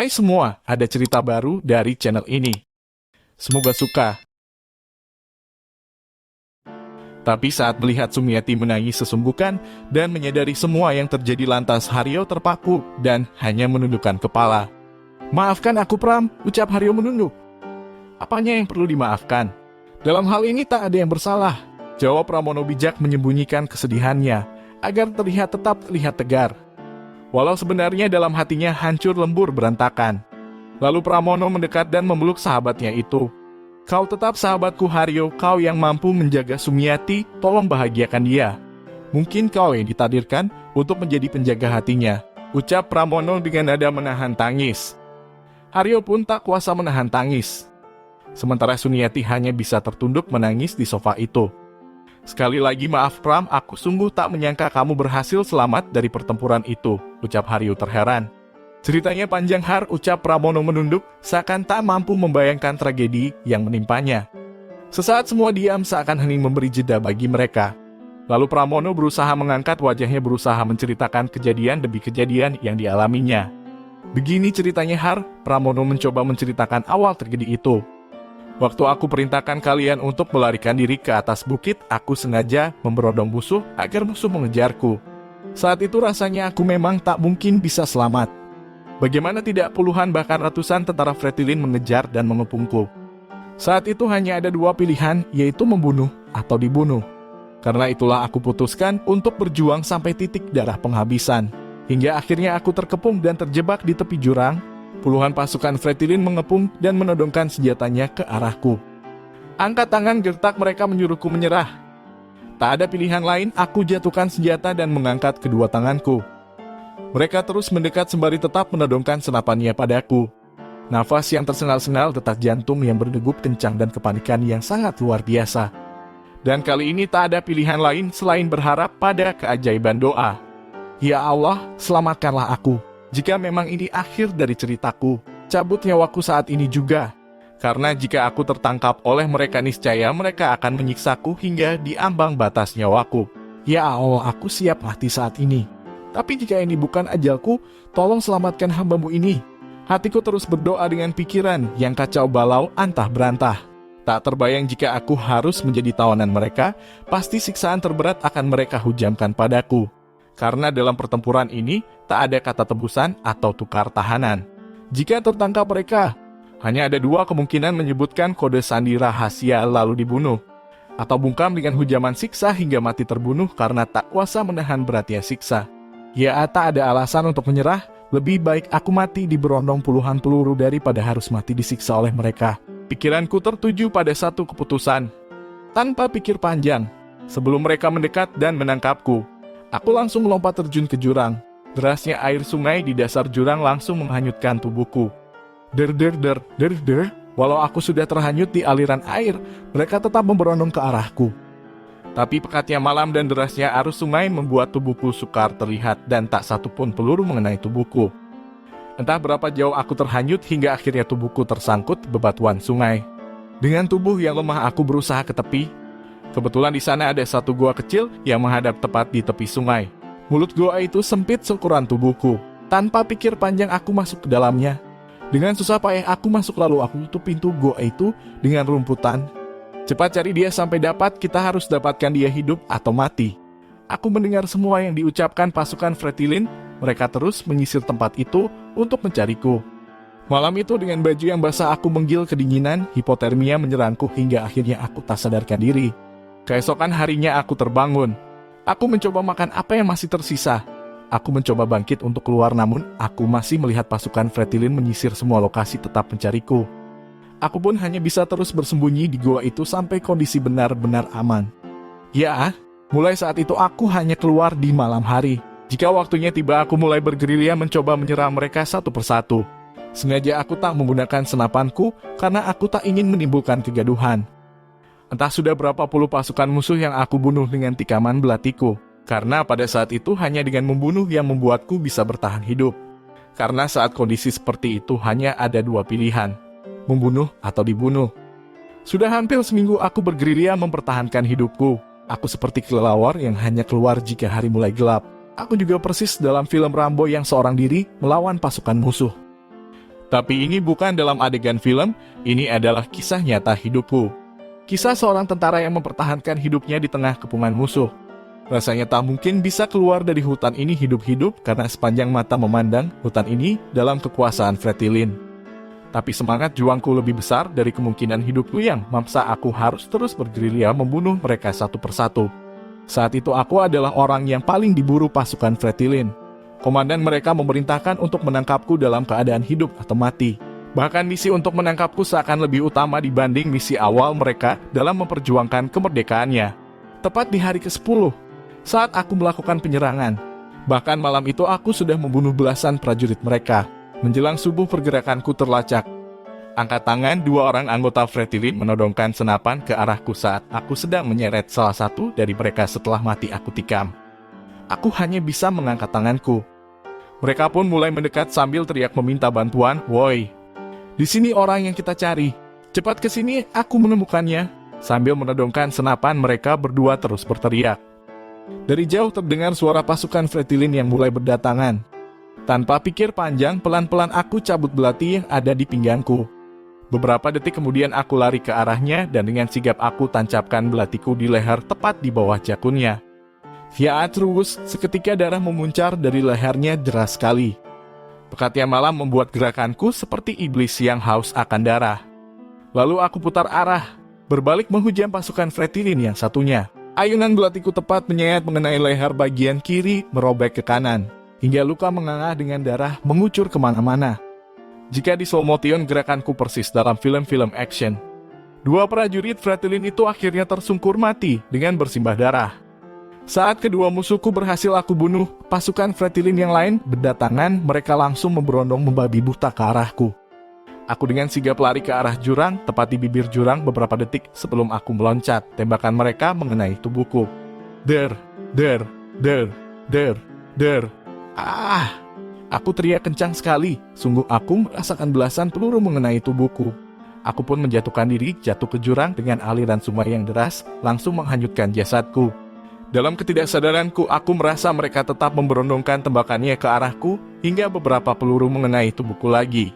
Hai semua, ada cerita baru dari channel ini. Semoga suka. Tapi saat melihat Sumiati menangis sesungguhkan dan menyadari semua yang terjadi lantas Haryo terpaku dan hanya menundukkan kepala. Maafkan aku Pram, ucap Haryo menunduk. Apanya yang perlu dimaafkan? Dalam hal ini tak ada yang bersalah. Jawab Pramono bijak menyembunyikan kesedihannya agar tetap terlihat tegar. Walau sebenarnya dalam hatinya hancur lembur berantakan. Lalu Pramono mendekat dan memeluk sahabatnya itu. Kau tetap sahabatku Haryo, kau yang mampu menjaga Sumiati, tolong bahagiakan dia. Mungkin kau yang ditakdirkan untuk menjadi penjaga hatinya, ucap Pramono dengan nada menahan tangis. Haryo pun tak kuasa menahan tangis. Sementara Sumiati hanya bisa tertunduk menangis di sofa itu. Sekali lagi maaf Pram, aku sungguh tak menyangka kamu berhasil selamat dari pertempuran itu, ucap Haryo terheran. Ceritanya panjang Har, ucap Pramono menunduk, seakan tak mampu membayangkan tragedi yang menimpanya. Sesaat semua diam seakan hening memberi jeda bagi mereka. Lalu Pramono berusaha mengangkat wajahnya berusaha menceritakan kejadian demi kejadian yang dialaminya. Begini ceritanya Har, Pramono mencoba menceritakan awal tragedi itu. Waktu aku perintahkan kalian untuk melarikan diri ke atas bukit, aku sengaja memberondong musuh agar musuh mengejarku. Saat itu rasanya aku memang tak mungkin bisa selamat. Bagaimana tidak puluhan bahkan ratusan tentara Fretilin mengejar dan mengepungku. Saat itu hanya ada dua pilihan, yaitu membunuh atau dibunuh. Karena itulah aku putuskan untuk berjuang sampai titik darah penghabisan. Hingga akhirnya aku terkepung dan terjebak di tepi jurang. Puluhan pasukan Fretilin mengepung dan menodongkan senjatanya ke arahku. Angkat tangan gertak mereka menyuruhku menyerah. Tak ada pilihan lain, aku jatuhkan senjata dan mengangkat kedua tanganku. Mereka terus mendekat sembari tetap menodongkan senapannya padaku. Nafas yang tersengal-sengal, detak jantung yang berdegup kencang dan kepanikan yang sangat luar biasa. Dan kali ini tak ada pilihan lain selain berharap pada keajaiban doa. Ya Allah, selamatkanlah aku. Jika memang ini akhir dari ceritaku, cabut nyawaku saat ini juga. Karena jika aku tertangkap oleh mereka niscaya mereka akan menyiksaku hingga di ambang batas nyawaku. Ya Allah, aku siap mati saat ini. Tapi jika ini bukan ajalku, tolong selamatkan hambamu ini. Hatiku terus berdoa dengan pikiran yang kacau balau antah berantah. Tak terbayang jika aku harus menjadi tawanan mereka, pasti siksaan terberat akan mereka hujamkan padaku. Karena dalam pertempuran ini, tak ada kata tebusan atau tukar tahanan. Jika tertangkap mereka, hanya ada dua kemungkinan menyebutkan kode sandi rahasia lalu dibunuh. Atau bungkam dengan hujaman siksa hingga mati terbunuh karena tak kuasa menahan beratnya siksa. Ya, tak ada alasan untuk menyerah, lebih baik aku mati diberondong puluhan peluru daripada harus mati disiksa oleh mereka. Pikiranku tertuju pada satu keputusan. Tanpa pikir panjang, sebelum mereka mendekat dan menangkapku, aku langsung melompat terjun ke jurang. Derasnya air sungai di dasar jurang langsung menghanyutkan tubuhku. Der. Walau aku sudah terhanyut di aliran air, mereka tetap memberondong ke arahku. Tapi pekatnya malam dan derasnya arus sungai membuat tubuhku sukar terlihat dan tak satu pun peluru mengenai tubuhku. Entah berapa jauh aku terhanyut hingga akhirnya tubuhku tersangkut bebatuan sungai. Dengan tubuh yang lemah aku berusaha ke tepi. Kebetulan di sana ada satu gua kecil yang menghadap tepat di tepi sungai. Mulut gua itu sempit seukuran tubuhku. Tanpa pikir panjang aku masuk ke dalamnya. Dengan susah payah aku masuk lalu aku tutup pintu gua itu dengan rumputan. Cepat cari dia sampai dapat, kita harus dapatkan dia hidup atau mati. Aku mendengar semua yang diucapkan pasukan Fretilin. Mereka terus menyisir tempat itu untuk mencariku. Malam itu dengan baju yang basah aku menggil kedinginan, hipotermia menyerangku hingga akhirnya aku tak sadarkan diri. Keesokan harinya aku terbangun. Aku mencoba makan apa yang masih tersisa. Aku mencoba bangkit untuk keluar namun aku masih melihat pasukan Fretilin menyisir semua lokasi tetap mencariku. Aku pun hanya bisa terus bersembunyi di gua itu sampai kondisi benar-benar aman. Ya, mulai saat itu aku hanya keluar di malam hari. Jika waktunya tiba aku mulai bergerilya mencoba menyerang mereka satu persatu. Sengaja aku tak menggunakan senapanku karena aku tak ingin menimbulkan kegaduhan. Entah sudah berapa puluh pasukan musuh yang aku bunuh dengan tikaman belatiku. Karena pada saat itu hanya dengan membunuh yang membuatku bisa bertahan hidup. Karena saat kondisi seperti itu hanya ada dua pilihan. Membunuh atau dibunuh. Sudah hampir seminggu aku bergerilya mempertahankan hidupku. Aku seperti kelelawar yang hanya keluar jika hari mulai gelap. Aku juga persis dalam film Rambo yang seorang diri melawan pasukan musuh. Tapi ini bukan dalam adegan film, ini adalah kisah nyata hidupku. Kisah seorang tentara yang mempertahankan hidupnya di tengah kepungan musuh. Rasanya tak mungkin bisa keluar dari hutan ini hidup-hidup karena sepanjang mata memandang hutan ini dalam kekuasaan Fretilin. Tapi semangat juangku lebih besar dari kemungkinan hidupku yang memaksa aku harus terus bergerilya membunuh mereka satu persatu. Saat itu aku adalah orang yang paling diburu pasukan Fretilin. Komandan mereka memerintahkan untuk menangkapku dalam keadaan hidup atau mati. Bahkan misi untuk menangkapku seakan lebih utama dibanding misi awal mereka dalam memperjuangkan kemerdekaannya. Tepat di hari ke-10, saat aku melakukan penyerangan. Bahkan malam itu aku sudah membunuh belasan prajurit mereka. Menjelang subuh pergerakanku terlacak. Angkat tangan, dua orang anggota Fretilin menodongkan senapan ke arahku saat aku sedang menyeret salah satu dari mereka setelah mati aku tikam. Aku hanya bisa mengangkat tanganku. Mereka pun mulai mendekat sambil teriak meminta bantuan. Woi, di sini orang yang kita cari. Cepat ke sini, aku menemukannya. Sambil menodongkan senapan, mereka berdua terus berteriak. Dari jauh terdengar suara pasukan Fretilin yang mulai berdatangan. Tanpa pikir panjang, pelan-pelan aku cabut belati yang ada di pinggangku. Beberapa detik kemudian aku lari ke arahnya dan dengan sigap aku tancapkan belatiku di leher tepat di bawah jakunnya. Via terus, seketika darah memuncar dari lehernya deras sekali. Pekatnya malam membuat gerakanku seperti iblis yang haus akan darah. Lalu aku putar arah, berbalik menghujam pasukan Fretilin yang satunya. Ayunan belatiku tepat menyayat mengenai leher bagian kiri, merobek ke kanan, hingga luka menganga dengan darah mengucur kemana-mana. Jika di slow motion, gerakanku persis dalam film-film action. Dua prajurit Fretilin itu akhirnya tersungkur mati dengan bersimbah darah. Saat kedua musuhku berhasil aku bunuh, pasukan Fretilin yang lain berdatangan, mereka langsung memberondong membabi buta ke arahku. Aku dengan sigap lari ke arah jurang, tepat di bibir jurang beberapa detik sebelum aku meloncat. Tembakan mereka mengenai tubuhku. Der. Ah! Aku teriak kencang sekali. Sungguh aku merasakan belasan peluru mengenai tubuhku. Aku pun menjatuhkan diri, jatuh ke jurang dengan aliran sungai yang deras, langsung menghanyutkan jasadku. Dalam ketidaksadaranku, aku merasa mereka tetap memberondongkan tembakannya ke arahku, hingga beberapa peluru mengenai tubuhku lagi.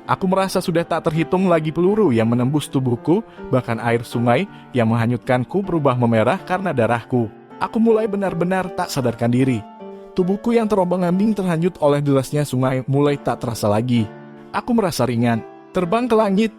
Aku merasa sudah tak terhitung lagi peluru yang menembus tubuhku, bahkan air sungai yang menghanyutkanku berubah memerah karena darahku. Aku mulai benar-benar tak sadarkan diri. Tubuhku yang terombang-ambing terhanyut oleh derasnya sungai mulai tak terasa lagi. Aku merasa ringan, terbang ke langit.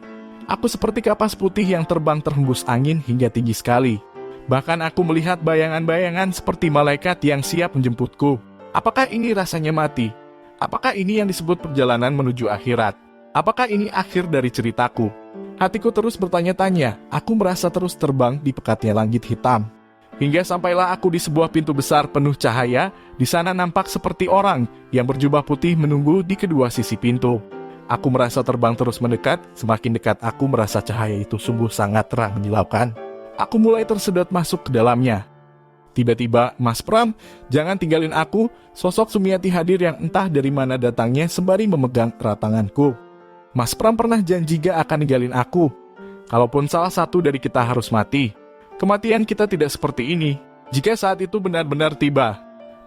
Aku seperti kapas putih yang terbang terhembus angin hingga tinggi sekali. Bahkan aku melihat bayangan-bayangan seperti malaikat yang siap menjemputku. Apakah ini rasanya mati? Apakah ini yang disebut perjalanan menuju akhirat? Apakah ini akhir dari ceritaku? Hatiku terus bertanya-tanya. Aku merasa terus terbang di pekatnya langit hitam. Hingga sampailah aku di sebuah pintu besar penuh cahaya. Di sana nampak seperti orang yang berjubah putih menunggu di kedua sisi pintu. Aku merasa terbang terus mendekat. Semakin dekat aku merasa cahaya itu sungguh sangat terang menyilaukan. Aku mulai tersedot masuk ke dalamnya. Tiba-tiba, Mas Pram, jangan tinggalin aku. Sosok Sumiati hadir yang entah dari mana datangnya sembari memegang erat tanganku. Mas Pram pernah janji gak akan ninggalin aku. Kalaupun salah satu dari kita harus mati, kematian kita tidak seperti ini. Jika saat itu benar-benar tiba,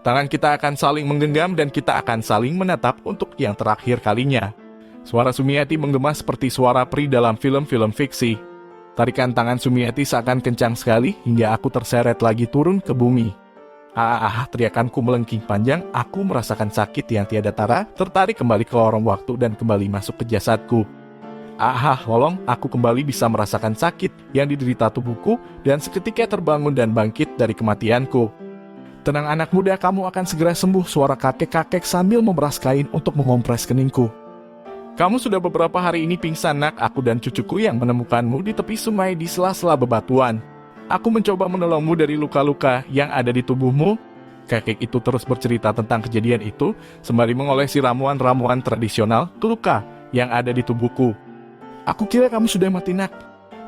tangan kita akan saling menggenggam dan kita akan saling menatap untuk yang terakhir kalinya. Suara Sumiati menggema seperti suara peri dalam film-film fiksi. Tarikan tangan Sumiati seakan kencang sekali hingga aku terseret lagi turun ke bumi. Teriakanku melengking panjang, aku merasakan sakit yang tiada tara, tertarik kembali ke lorong waktu dan kembali masuk ke jasadku. Tolong, aku kembali bisa merasakan sakit yang diderita tubuhku dan seketika terbangun dan bangkit dari kematianku. Tenang anak muda, kamu akan segera sembuh, suara kakek-kakek sambil memeras kain untuk mengompres keningku. Kamu sudah beberapa hari ini pingsan nak, aku dan cucuku yang menemukanmu di tepi sungai di sela-sela bebatuan. Aku mencoba menolongmu dari luka-luka yang ada di tubuhmu. Kakek itu terus bercerita tentang kejadian itu, sembari mengolesi ramuan-ramuan tradisional ke luka yang ada di tubuhku. Aku kira kamu sudah mati nak,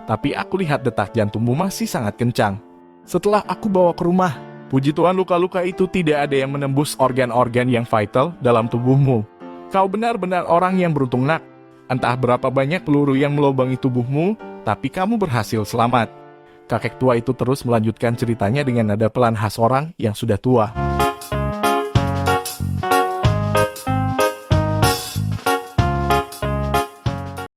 tapi aku lihat detak jantungmu masih sangat kencang. Setelah aku bawa ke rumah, puji Tuhan luka-luka itu tidak ada yang menembus organ-organ yang vital dalam tubuhmu. Kau benar-benar orang yang beruntung nak. Entah berapa banyak peluru yang melubangi tubuhmu, tapi kamu berhasil selamat. Kakek tua itu terus melanjutkan ceritanya dengan nada pelan khas orang yang sudah tua.